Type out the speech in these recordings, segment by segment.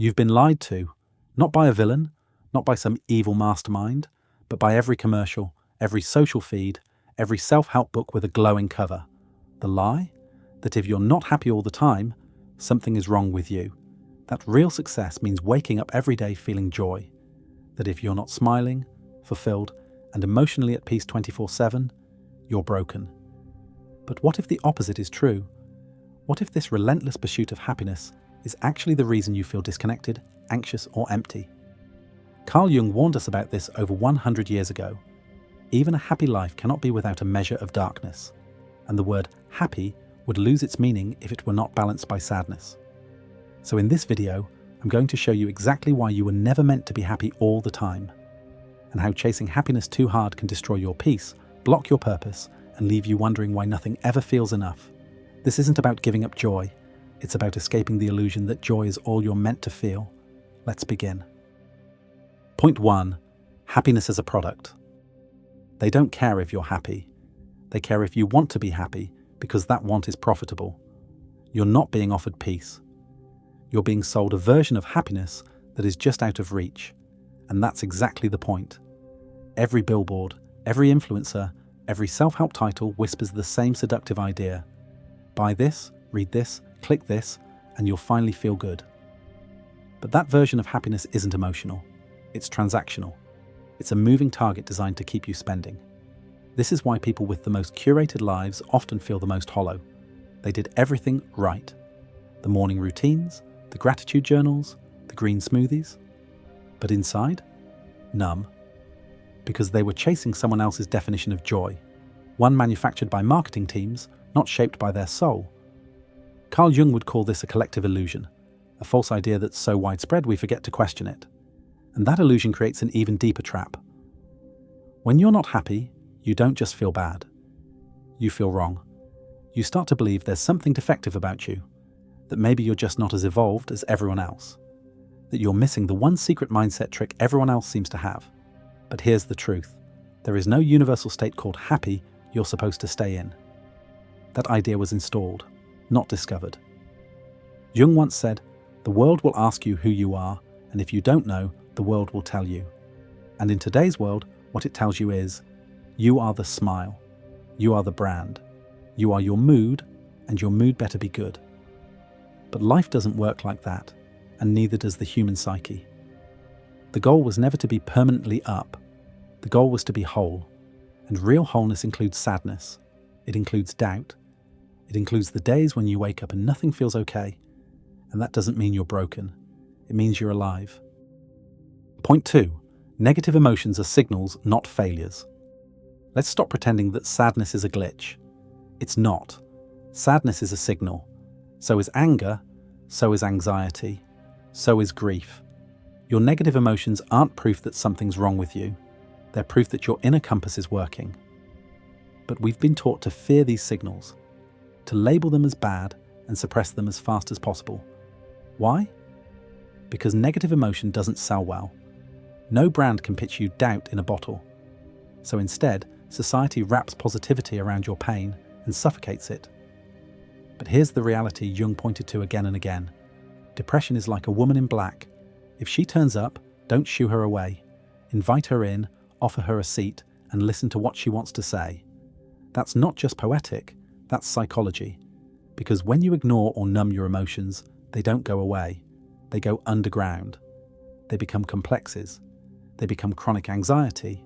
You've been lied to, not by a villain, not by some evil mastermind, but by every commercial, every social feed, every self-help book with a glowing cover. The lie? That if you're not happy all the time, something is wrong with you. That real success means waking up every day feeling joy. That if you're not smiling, fulfilled, and emotionally at peace 24/7, you're broken. But what if the opposite is true? What if this relentless pursuit of happiness is actually the reason you feel disconnected, anxious, or empty? Carl Jung warned us about this over 100 years ago. Even a happy life cannot be without a measure of darkness, and the word happy would lose its meaning if it were not balanced by sadness. So in this video, I'm going to show you exactly why you were never meant to be happy all the time, and how chasing happiness too hard can destroy your peace, block your purpose, and leave you wondering why nothing ever feels enough. This isn't about giving up joy, it's about escaping the illusion that joy is all you're meant to feel. Let's begin. Point 1. Happiness as a product. They don't care if you're happy. They care if you want to be happy, because that want is profitable. You're not being offered peace. You're being sold a version of happiness that is just out of reach. And that's exactly the point. Every billboard, every influencer, every self-help title whispers the same seductive idea. Buy this, read this, click this, and you'll finally feel good. But that version of happiness isn't emotional. It's transactional. It's a moving target designed to keep you spending. This is why people with the most curated lives often feel the most hollow. They did everything right. The morning routines, the gratitude journals, the green smoothies. But inside, numb. Because they were chasing someone else's definition of joy, one manufactured by marketing teams, not shaped by their soul. Carl Jung would call this a collective illusion, a false idea that's so widespread we forget to question it. And that illusion creates an even deeper trap. When you're not happy, you don't just feel bad. You feel wrong. You start to believe there's something defective about you, that maybe you're just not as evolved as everyone else, that you're missing the one secret mindset trick everyone else seems to have. But here's the truth. There is no universal state called happy you're supposed to stay in. That idea was installed, not discovered. Jung once said, "The world will ask you who you are, and if you don't know, the world will tell you." And in today's world, what it tells you is, you are the smile, you are the brand, you are your mood, and your mood better be good. But life doesn't work like that, and neither does the human psyche. The goal was never to be permanently up. The goal was to be whole, and real wholeness includes sadness. It includes doubt. It includes the days when you wake up and nothing feels okay, and that doesn't mean you're broken. It means you're alive. Point 2. Negative emotions are signals, not failures. Let's stop pretending that sadness is a glitch. It's not. Sadness is a signal. So is anger, so is anxiety, so is grief. Your negative emotions aren't proof that something's wrong with you. They're proof that your inner compass is working. But we've been taught to fear these signals, to label them as bad and suppress them as fast as possible. Why? Because negative emotion doesn't sell well. No brand can pitch you doubt in a bottle. So instead, society wraps positivity around your pain and suffocates it. But here's the reality Jung pointed to again and again. Depression is like a woman in black. If she turns up, don't shoo her away. Invite her in, offer her a seat, and listen to what she wants to say. That's not just poetic, that's psychology. Because when you ignore or numb your emotions, they don't go away. They go underground. They become complexes. They become chronic anxiety.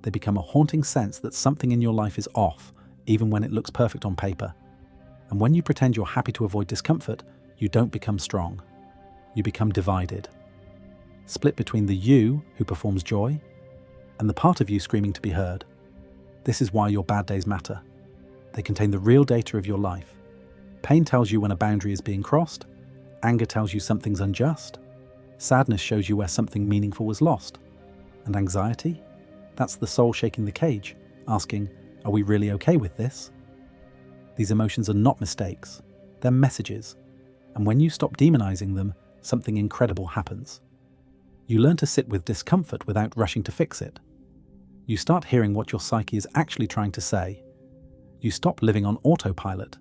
They become a haunting sense that something in your life is off, even when it looks perfect on paper. And when you pretend you're happy to avoid discomfort, you don't become strong. You become divided. Split between the you who performs joy and the part of you screaming to be heard. This is why your bad days matter. They contain the real data of your life. Pain tells you when a boundary is being crossed. Anger tells you something's unjust. Sadness shows you where something meaningful was lost. And anxiety? That's the soul shaking the cage, asking, are we really okay with this? These emotions are not mistakes. They're messages. And when you stop demonizing them, something incredible happens. You learn to sit with discomfort without rushing to fix it. You start hearing what your psyche is actually trying to say. You stop living on autopilot.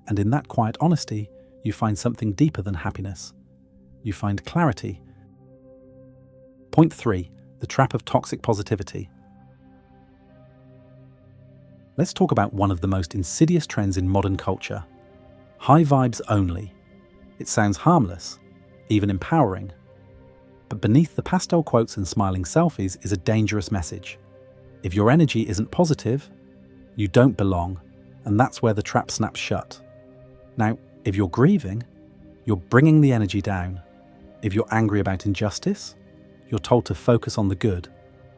And in that quiet honesty, you find something deeper than happiness. you find clarity. Point 3. The trap of toxic positivity. Let's talk about one of the most insidious trends in modern culture. High vibes only. It sounds harmless, even empowering. But beneath the pastel quotes and smiling selfies is a dangerous message. If your energy isn't positive, you don't belong, and that's where the trap snaps shut. Now, if you're grieving, you're bringing the energy down. If you're angry about injustice, you're told to focus on the good.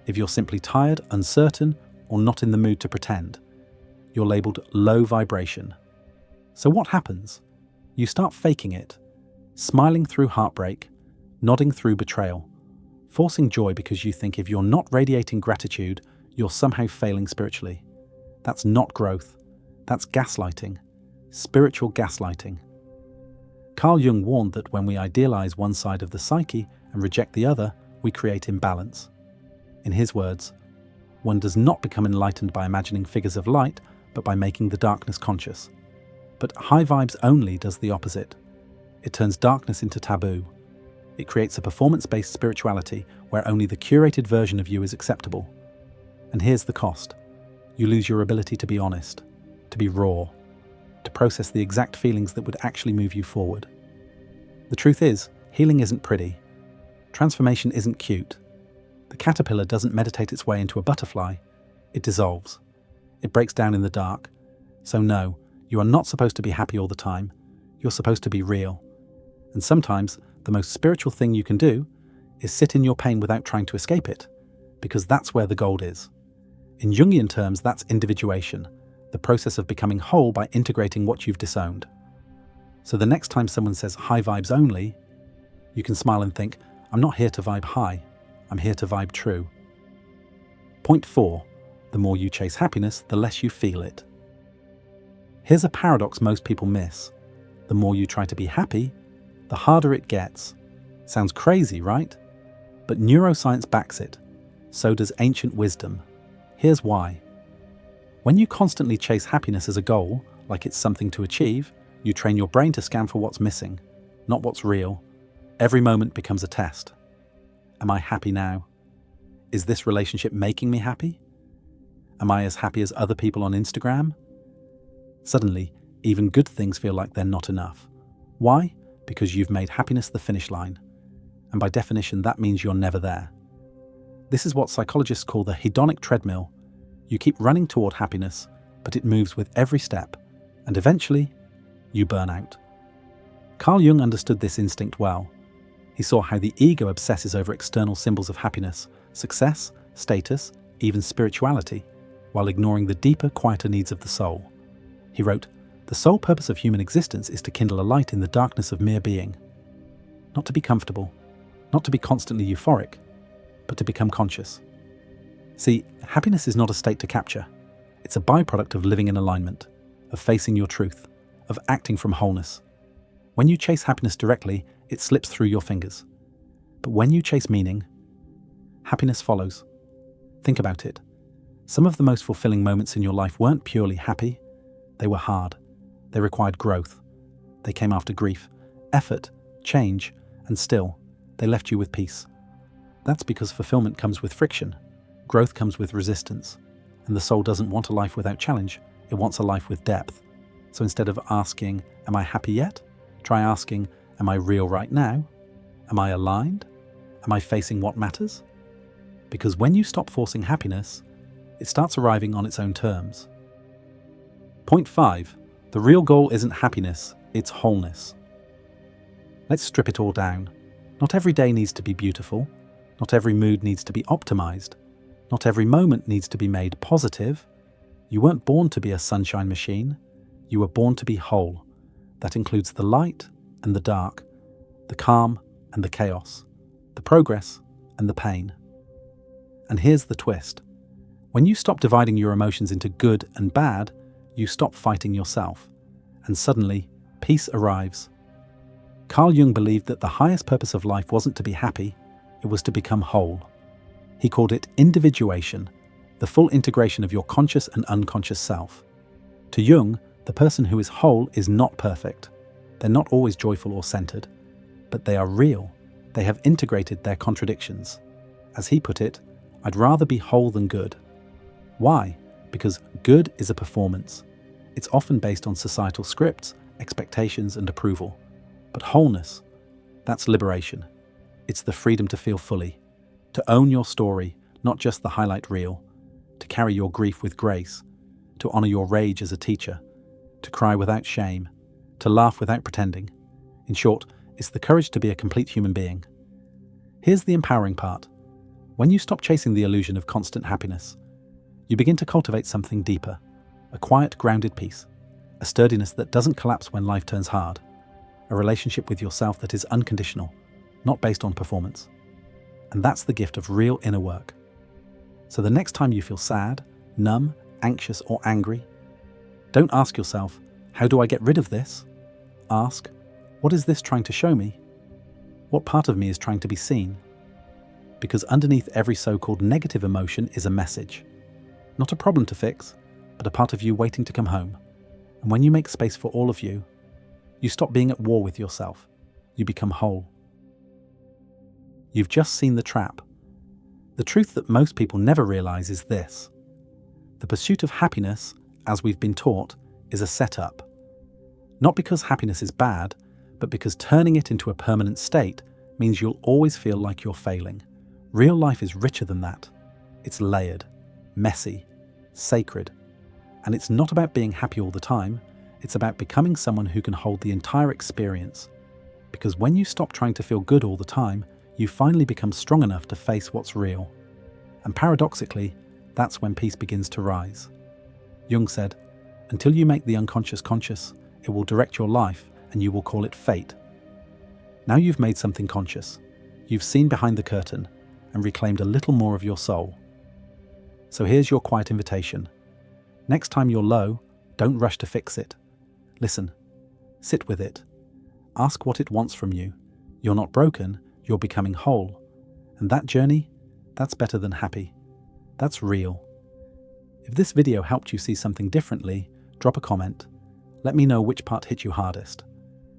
If you're simply tired, uncertain, or not in the mood to pretend, you're labelled low vibration. So what happens? You start faking it, smiling through heartbreak, nodding through betrayal, forcing joy because you think if you're not radiating gratitude, you're somehow failing spiritually. That's not growth. That's gaslighting. Spiritual gaslighting. Carl Jung warned that when we idealize one side of the psyche and reject the other, we create imbalance. In his words, one does not become enlightened by imagining figures of light, but by making the darkness conscious. But high vibes only does the opposite. It turns darkness into taboo. It creates a performance-based spirituality where only the curated version of you is acceptable. And here's the cost. You lose your ability to be honest, to be raw, to process the exact feelings that would actually move you forward. The truth is, healing isn't pretty. Transformation isn't cute. The caterpillar doesn't meditate its way into a butterfly. It dissolves. It breaks down in the dark. So no, you are not supposed to be happy all the time. You're supposed to be real. And sometimes, the most spiritual thing you can do is sit in your pain without trying to escape it, because that's where the gold is. In Jungian terms, that's individuation, the process of becoming whole by integrating what you've disowned. So the next time someone says high vibes only, you can smile and think, I'm not here to vibe high, I'm here to vibe true. Point 4. The more you chase happiness, the less you feel it. Here's a paradox most people miss. The more you try to be happy, the harder it gets. Sounds crazy, right? But neuroscience backs it. So does ancient wisdom. Here's why. When you constantly chase happiness as a goal, like it's something to achieve, you train your brain to scan for what's missing, not what's real. Every moment becomes a test. Am I happy now? Is this relationship making me happy? Am I as happy as other people on Instagram? Suddenly, even good things feel like they're not enough. Why? Because you've made happiness the finish line. And by definition, that means you're never there. This is what psychologists call the hedonic treadmill. You keep running toward happiness, but it moves with every step, and eventually, you burn out. Carl Jung understood this instinct well. He saw how the ego obsesses over external symbols of happiness, success, status, even spirituality, while ignoring the deeper, quieter needs of the soul. He wrote, "The sole purpose of human existence is to kindle a light in the darkness of mere being. Not to be comfortable, not to be constantly euphoric, but to become conscious." See, happiness is not a state to capture. It's a byproduct of living in alignment, of facing your truth, of acting from wholeness. When you chase happiness directly, it slips through your fingers. But when you chase meaning, happiness follows. Think about it. Some of the most fulfilling moments in your life weren't purely happy. They were hard. They required growth. They came after grief, effort, change, and still, they left you with peace. That's because fulfillment comes with friction. Growth comes with resistance. And the soul doesn't want a life without challenge. It wants a life with depth. So instead of asking, am I happy yet? Try asking, am I real right now? Am I aligned? Am I facing what matters? Because when you stop forcing happiness, it starts arriving on its own terms. Point 5. The real goal isn't happiness, it's wholeness. Let's strip it all down. Not every day needs to be beautiful. Not every mood needs to be optimized. Not every moment needs to be made positive. You weren't born to be a sunshine machine. You were born to be whole. That includes the light and the dark, the calm and the chaos, the progress and the pain. And here's the twist. When you stop dividing your emotions into good and bad, you stop fighting yourself. And suddenly, peace arrives. Carl Jung believed that the highest purpose of life wasn't to be happy, it was to become whole. He called it individuation, the full integration of your conscious and unconscious self. To Jung, the person who is whole is not perfect. They're not always joyful or centered. but they are real. They have integrated their contradictions. As he put it, I'd rather be whole than good. Why? Because good is a performance. It's often based on societal scripts, expectations, and approval. But wholeness, that's liberation. It's the freedom to feel fully, to own your story, not just the highlight reel, to carry your grief with grace, to honor your rage as a teacher, to cry without shame, to laugh without pretending. In short, it's the courage to be a complete human being. Here's the empowering part. When you stop chasing the illusion of constant happiness, you begin to cultivate something deeper, a quiet, grounded peace, a sturdiness that doesn't collapse when life turns hard, a relationship with yourself that is unconditional, not based on performance. And that's the gift of real inner work. So the next time you feel sad, numb, anxious, or angry, don't ask yourself, how do I get rid of this? Ask, what is this trying to show me? What part of me is trying to be seen? Because underneath every so-called negative emotion is a message. Not a problem to fix, but a part of you waiting to come home. And when you make space for all of you, you stop being at war with yourself. You become whole. You've just seen the trap. The truth that most people never realize is this. The pursuit of happiness, as we've been taught, is a setup. Not because happiness is bad, but because turning it into a permanent state means you'll always feel like you're failing. Real life is richer than that. It's layered, messy, sacred. And it's not about being happy all the time, it's about becoming someone who can hold the entire experience. Because when you stop trying to feel good all the time, you finally become strong enough to face what's real. And paradoxically, that's when peace begins to rise. Jung said, until you make the unconscious conscious, it will direct your life and you will call it fate. Now you've made something conscious. You've seen behind the curtain and reclaimed a little more of your soul. So here's your quiet invitation. Next time you're low, don't rush to fix it. Listen, sit with it. Ask what it wants from you. You're not broken, you're becoming whole. And that journey, that's better than happy. That's real. If this video helped you see something differently, drop a comment. Let me know which part hit you hardest.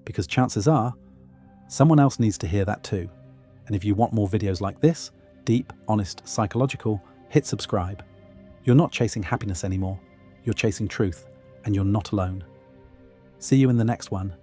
Because chances are, someone else needs to hear that too. And if you want more videos like this, deep, honest, psychological, hit subscribe. You're not chasing happiness anymore. You're chasing truth, and you're not alone. See you in the next one.